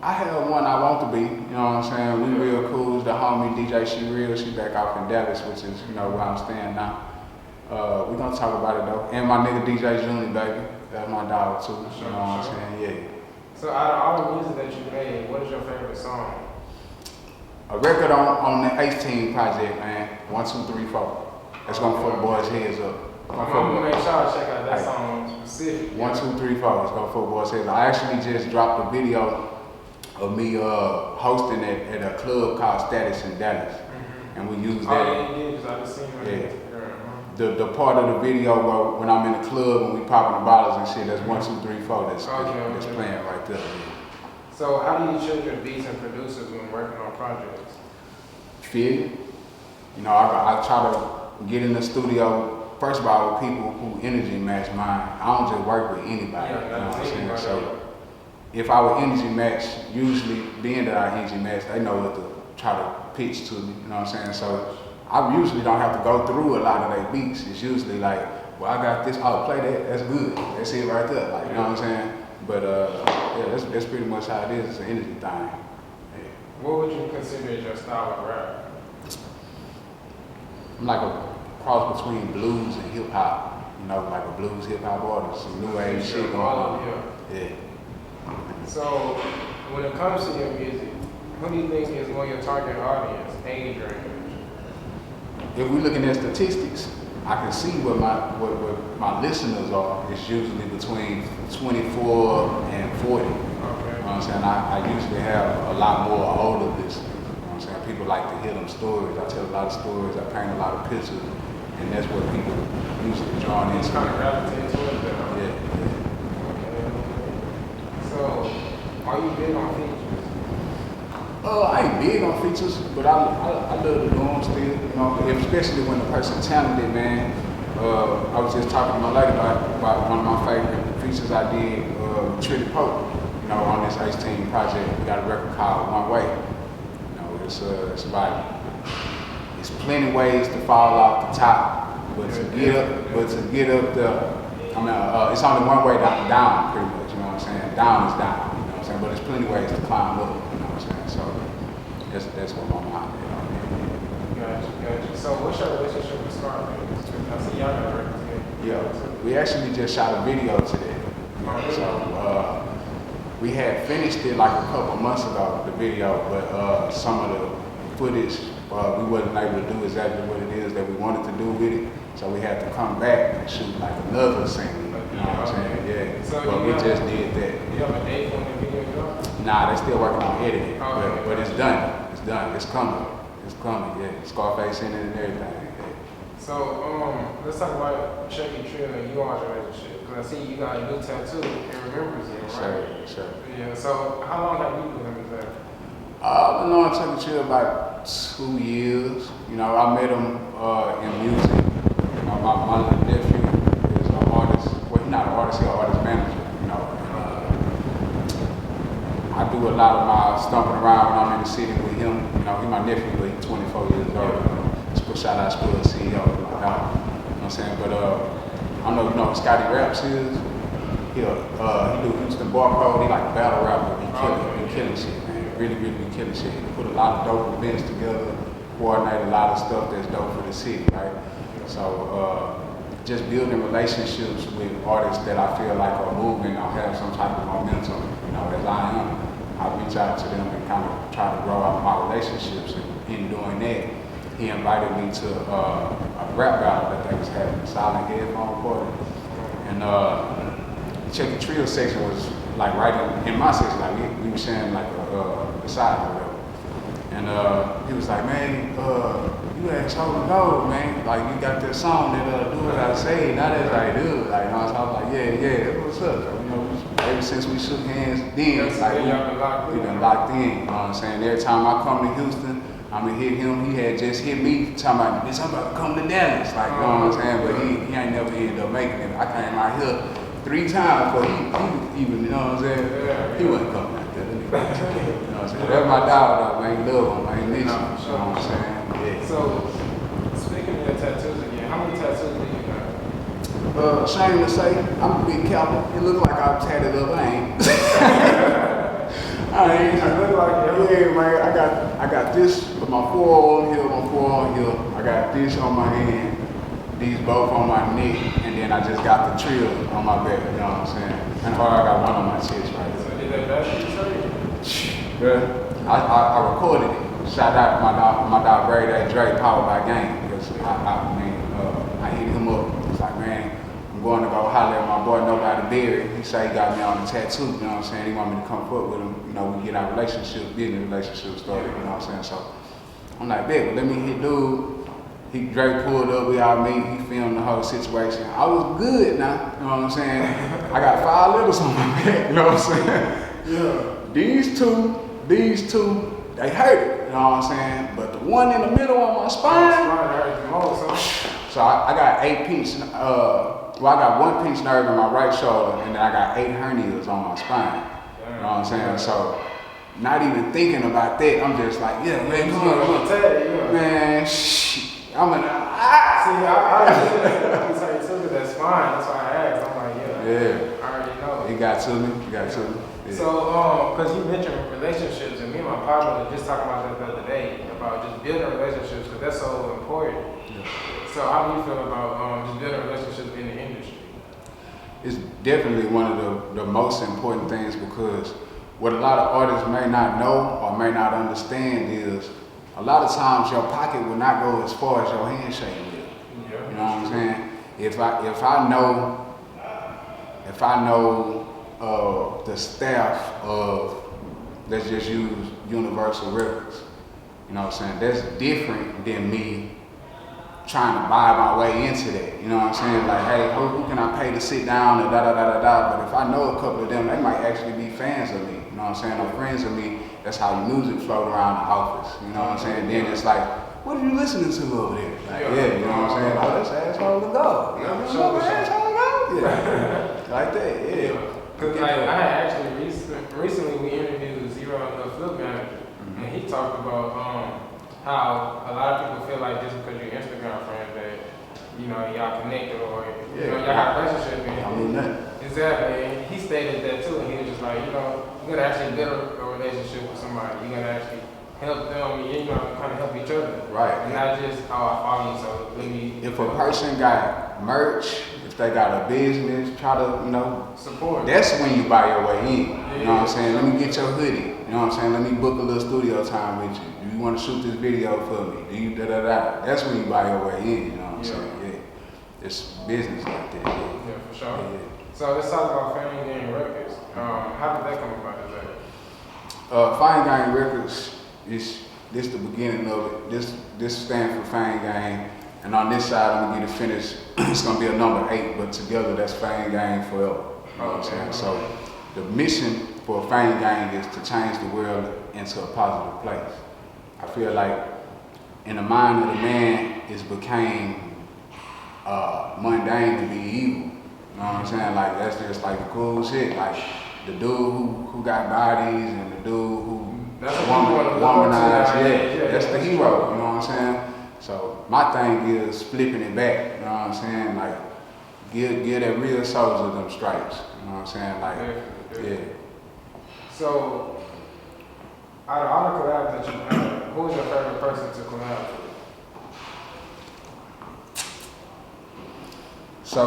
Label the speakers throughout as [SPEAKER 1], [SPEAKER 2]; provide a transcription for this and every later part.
[SPEAKER 1] I have one I want to be, you know what I'm saying? We real cool. The homie DJ She Real, she back off in Dallas, which is, you know, where I'm staying now. We gonna talk about it though. And my nigga DJ Junior, baby. That's my dog too, you know what I'm saying? Yeah.
[SPEAKER 2] So out of all the music that you made, what is your favorite song?
[SPEAKER 1] A record on the AinG project, man. 1, 2, 3, 4. That's gonna fuck boys' heads up.
[SPEAKER 2] I'm gonna make sure I check out that song specific.
[SPEAKER 1] 1, 2, 3, 4. It's gonna fuck boys' heads up. I actually just dropped a video of me hosting at a club called Status in Dallas, and we used that.
[SPEAKER 2] Oh yeah, you did, because I just seen that.
[SPEAKER 1] Yeah. The part of the video where when I'm in the club and we popping the bottles and shit, that's 1, 2, 3, 4. That's playing right there.
[SPEAKER 2] So how do you choose your beats and producers when working on projects?
[SPEAKER 1] Feel it. You know, I try to get in the studio, first of all, with people who energy match mine. I don't just work with anybody, you know what I'm saying? So if I would energy match, usually being that I energy match, they know what to try to pitch to me, you know what I'm saying? So I usually don't have to go through a lot of their beats. It's usually like, well, I got this, I'll play that, that's good. That's it right there, like, you know what I'm saying? But yeah, that's pretty much how it is. It's an energy thing. Yeah.
[SPEAKER 2] What would you consider your style of rap?
[SPEAKER 1] I'm like a cross between blues and hip hop. You know, like a blues hip hop artist, some new age shit going on. Yeah.
[SPEAKER 2] So when it comes to your music, who do you think is more your target audience, age range?
[SPEAKER 1] If we're looking at statistics, I can see what my listeners are. It's usually between 24 and 40. Okay. You know what I'm saying? I usually have a lot more older listeners. You know what I'm saying? People like to hear them stories. I tell a lot of stories. I paint a lot of pictures, and that's what people usually drawn into.
[SPEAKER 2] Kind of gravitate towards that.
[SPEAKER 1] Yeah.
[SPEAKER 2] Okay. So, are you big on features?
[SPEAKER 1] I ain't big on features, but I love to do them still, you know, especially when the person talented, man. I was just talking to my lady about one of my favorite features I did, Trill, you know, on this AinG project. We got a record called One Way. You know, it's about, it's plenty ways to fall off the top, but to get up the, I mean, it's only one way down pretty much, you know what I'm saying? Down is down, you know what I'm saying? But there's plenty ways to climb up. So that's what my mind is.
[SPEAKER 2] Gotcha. So what's your relationship with Scarface? I see y'all got a record together.
[SPEAKER 1] Yeah, we actually just shot a video today. So we had finished it like a couple months ago, the video, but some of the footage we wasn't able to do exactly what it is that we wanted to do with it. So we had to come back and shoot like another scene. You know what I'm saying? Yeah. So but we just did that.
[SPEAKER 2] You have a date when the video drops?
[SPEAKER 1] Nah, they're still working on editing. But it's done. It's done. It's coming. It's coming, yeah. Scarface in it and everything. Yeah.
[SPEAKER 2] So, let's talk about Chucky, Trill, and you all's relationship. Because I see you got a new tattoo and remembers him, right?
[SPEAKER 1] Sure.
[SPEAKER 2] Yeah, so how long have you known him exactly?
[SPEAKER 1] I've known Chucky Trill about 2 years. You know, I met him in music. You know, my little nephew is an artist. Well, he's not an artist, he's an artist manager. You know, I do a lot of my stomping around when I'm in the city with him. You know, he's my nephew, but he's 24 years old. Shout out to the CEO, you know what I'm saying? But I don't know if you know who Scotty Raps is. He do Houston Barcode. He like a battle rapper. He killing shit, man. Really be killing shit. He put a lot of dope events together, coordinate a lot of stuff that's dope for the city, right? So just building relationships with artists that I feel like are moving or have some type of momentum, you know, as I am. I reach out to them and kind of try to grow out my relationships. And in doing that, he invited me to a rap battle that they was having, silent headphone recording. And the Chucky Trill section was like right in my section, like we were sharing like a side or whatever. And he was like, man, you asshole gold, man. Like you got that song that do what I say, not as I do. Like, you know, so I was like, yeah, that's what's up. So, you know, ever since we shook hands, then like we been locked in. You know what I'm saying? Every time I come to Houston, I'm gonna hit him. He had just hit me, talking about, bitch, I'm about to come to Dallas. Like, you know what I'm saying? But he ain't never ended up making it. I came out here 3 times, but he even, you know what I'm saying? He wasn't coming out there. You know what I'm saying? That's my dog, though, man. Love him, man. Miss him. You know what I'm saying? Yeah.
[SPEAKER 2] So, speaking of your tattoos again, how many tattoos do you got?
[SPEAKER 1] Shame to say, I'm a big cowboy. It look like I'm tatted up, I ain't. I ain't.
[SPEAKER 2] I look like it.
[SPEAKER 1] Yeah, man. I got this with my forearm here. I got this on my hand. These both on my neck, and then I just got the Trill on my back. You know what I'm saying? And I got one on my chest right there.
[SPEAKER 2] So did that best you
[SPEAKER 1] Bruh, I recorded it. Shout out my dog Grade A Dre, powered by Game, because I hit him up. It's like, man, I'm going to go holler at my boy Nobody Berry. He say he got me on the tattoo, you know what I'm saying? He want me to come fuck with him. You know, we get our business relationship started, you know what I'm saying? So I'm like, bet, let me hit dude. Drake pulled up, we all meet, he filmed the whole situation. I was good now, you know what I'm saying? I got 5 letters on my back, you know what I'm saying?
[SPEAKER 2] Yeah.
[SPEAKER 1] These two, they hurt it, you know what I'm saying? But the one in the middle on my spine, so I got 8 pinch, I got 1 pinch nerve in my right shoulder, and then I got 8 hernias on my spine, you know what I'm saying? So, not even thinking about that, I'm just like, yeah, man, come on, man, shit. I'm gonna
[SPEAKER 2] See, I tell you too, that's fine. That's why I asked. I'm like,
[SPEAKER 1] yeah.
[SPEAKER 2] I already know.
[SPEAKER 1] He got to me. Yeah.
[SPEAKER 2] So, because you mentioned relationships, and me and my partner were just talking about that the other day, about just building relationships, because that's so important.
[SPEAKER 1] Yeah.
[SPEAKER 2] So, how do you feel about just building relationships in the industry?
[SPEAKER 1] It's definitely one of the most important things, because what a lot of artists may not know or may not understand is a lot of times your pocket will not go as far as your handshake will.
[SPEAKER 2] Yeah.
[SPEAKER 1] You know what I'm saying? If I know the staff of, let's just use Universal Records, you know what I'm saying? That's different than me trying to buy my way into that. You know what I'm saying? Like, hey, who can I pay to sit down and da. But if I know a couple of them, they might actually be fans of me. You know what I'm saying? Or friends of me. That's how your music float around the office. You know what I'm saying? Then it's like, what are you listening to over there? Like, yeah, you know what I'm saying? Oh, that's Asshole to Go. You know Asshole to Go? Yeah. Like that, yeah.
[SPEAKER 2] Because I had actually recently we interviewed Zero, the flip manager, and he talked about how a lot of people feel like just because you're Instagram friends that, you know, y'all connected or you know, y'all have a relationship. And
[SPEAKER 1] I mean that.
[SPEAKER 2] Exactly. And he stated that too, and he was just like, you know, you're gonna actually build a relationship with somebody. You're gonna actually help them, you know, kind of help each other.
[SPEAKER 1] Right.
[SPEAKER 2] And not just, oh, I follow you, so let me.
[SPEAKER 1] If a person got merch, if they got a business, try to, you know,
[SPEAKER 2] support.
[SPEAKER 1] That's when you buy your way in.
[SPEAKER 2] Yeah,
[SPEAKER 1] you know what I'm saying? Let me get your hoodie. You know what I'm saying? Let me book a little studio time with you. Do you want to shoot this video for me? Do you da. That's when you buy your way in. You know what I'm saying? Yeah. It's business like that.
[SPEAKER 2] Yeah, for sure.
[SPEAKER 1] Yeah.
[SPEAKER 2] So let's talk about Fame Gang Records. How did that come about?
[SPEAKER 1] Fame Gang Records is this the beginning of it. This stands for Fame Gang, and on this side I'm gonna get it finished. It's gonna be a number 8, but together that's Fame Gang forever. You know what I'm saying? So the mission for Fame Gang is to change the world into a positive place. I feel like in the mind of the man, it became mundane to be evil. You know what I'm saying? Like that's just like the cool shit. Like the dude who got bodies and the dude who womanized, that's the hero. You know what I'm saying? So my thing is flipping it back. You know what I'm saying? Like give that real soldier them stripes. You know what I'm saying? Like yeah.
[SPEAKER 2] So out of all the collabs that you had, who was your favorite person to collab with?
[SPEAKER 1] So,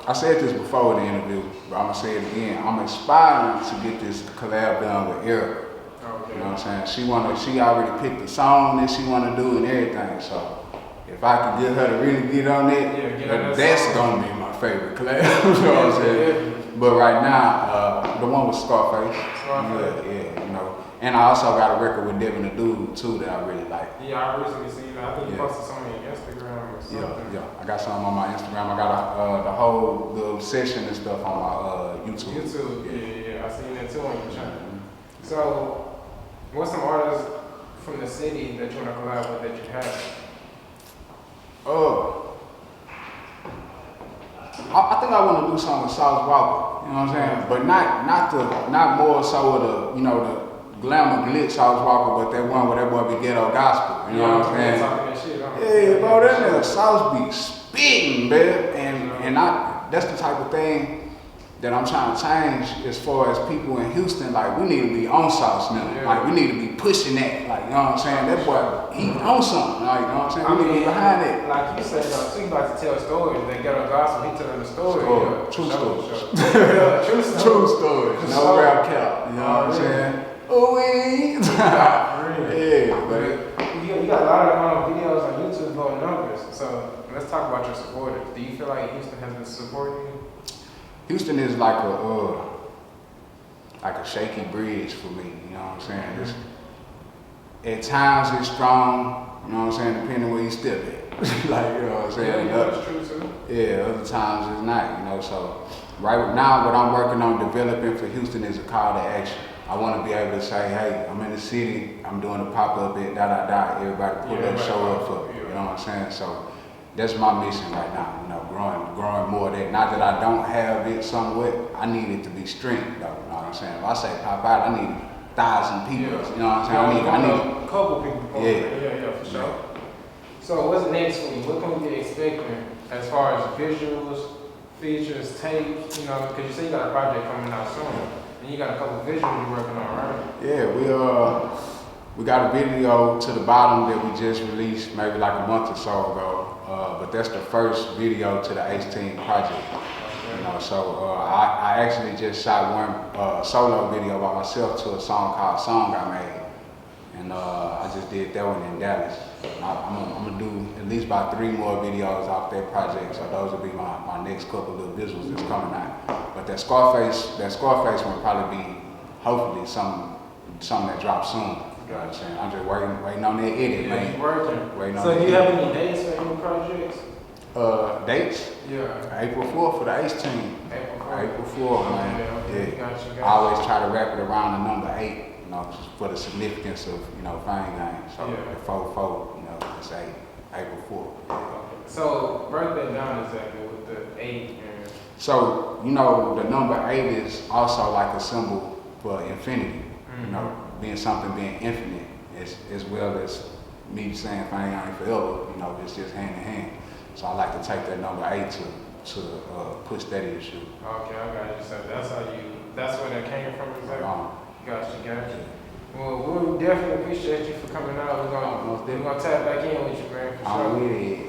[SPEAKER 1] I said this before in the interview, but I'm gonna say it again. I'm aspiring to get this collab done with Erica.
[SPEAKER 2] Okay.
[SPEAKER 1] You know what I'm saying? She already picked the song that she wanna do and everything. So, if I could get her to really get on it, that's gonna be my favorite collab. You know what I'm saying? But right now, the one with Scarface. Yeah, you know. And I also got a record with Devin the Dude too that I really like.
[SPEAKER 2] Yeah, I recently seen that. I think you posted some on your Instagram or something.
[SPEAKER 1] Yeah. I got some on my Instagram. I got the whole little session and stuff on my YouTube.
[SPEAKER 2] Yeah. I seen that too on your channel. So, what's some artists from the city that you want to collab with that you have?
[SPEAKER 1] I think I want to do something with Sauce Walka. You know what I'm saying? But not more so with the glamour glitz Sauce Walka, but that one where that boy be ghetto gospel. You know what I'm saying? Yeah, bro, that nigga Sauce be spitting, man. And that's the type of thing that I'm trying to change as far as people in Houston, like we need to be on sauce now.
[SPEAKER 2] Yeah.
[SPEAKER 1] Like we need to be pushing that. Like, you know what I'm saying? That boy, he on something. Like, you know what I'm saying? We need to be behind it.
[SPEAKER 2] Like you said, so you about to tell stories. They get a gospel, he telling the story.
[SPEAKER 1] True stories.
[SPEAKER 2] Yeah, true stories.
[SPEAKER 1] True stories. No rap cap. You know what I'm saying? Ooh, yeah, but
[SPEAKER 2] you got a lot of videos on YouTube about numbers. So let's talk about your supporters. Do you feel like Houston has been supporting you?
[SPEAKER 1] Houston is like a shaky bridge for me, you know what I'm saying? At times it's strong, you know what I'm saying, depending where you step at. Like, you know what I'm saying?
[SPEAKER 2] Yeah, that's true too.
[SPEAKER 1] Yeah, other times it's not, you know, so right now what I'm working on developing for Houston is a call to action. I want to be able to say, hey, I'm in the city, I'm doing a pop-up at everybody pull up, show up for me, you know what I'm saying? So that's my mission right now, you know, growing more of that. Not that I don't have it somewhat, I need it to be strength though, you know what I'm saying? If I say pop out, I need 1,000 people, you know what I'm saying? I need
[SPEAKER 2] a couple people. Yeah, for sure. So what's next for you? What can we be expecting as far as visuals, features, tapes, you know, because you say you got a project coming out soon, and you got a couple visuals you're working on, right?
[SPEAKER 1] Yeah, we got a video to the bottom that we just released maybe like a month or so ago, but that's the first video to the H-Team project. You know, so I actually just shot one solo video by myself to a song called "Song I Made," and I just did that one in Dallas. I'm gonna do at least about 3 more videos off that project, so those will be my next couple of visuals that's coming out. But that Scarface will probably be hopefully something that drops soon. You know what I'm saying? I'm just waiting on that edit, man.
[SPEAKER 2] You're working.
[SPEAKER 1] Waiting on
[SPEAKER 2] so do you
[SPEAKER 1] edit.
[SPEAKER 2] have any dates for any projects?
[SPEAKER 1] Dates?
[SPEAKER 2] Yeah.
[SPEAKER 1] April 4th for the H-Team. April 4th, man.
[SPEAKER 2] Okay.
[SPEAKER 1] Yeah.
[SPEAKER 2] Gotcha.
[SPEAKER 1] I always try to wrap it around the number 8, you know, just for the significance of, you know, Fang Gang. So
[SPEAKER 2] Yeah.
[SPEAKER 1] the 4-4, you know, it's 8, April 4th.
[SPEAKER 2] Okay. So break that down exactly with the 8 and...
[SPEAKER 1] So, you know, the number 8 is also like a symbol for infinity.
[SPEAKER 2] Mm-hmm.
[SPEAKER 1] You know, being infinite, as well as me saying Fang Gang forever, you know, it's just hand in hand. So I like to take that number 8 to push that issue.
[SPEAKER 2] Okay, I got you. So that's where that came from exactly? Gotcha. Well, we definitely appreciate you for coming out. We're gonna tap back in with you, man, for sure.
[SPEAKER 1] I'm with it.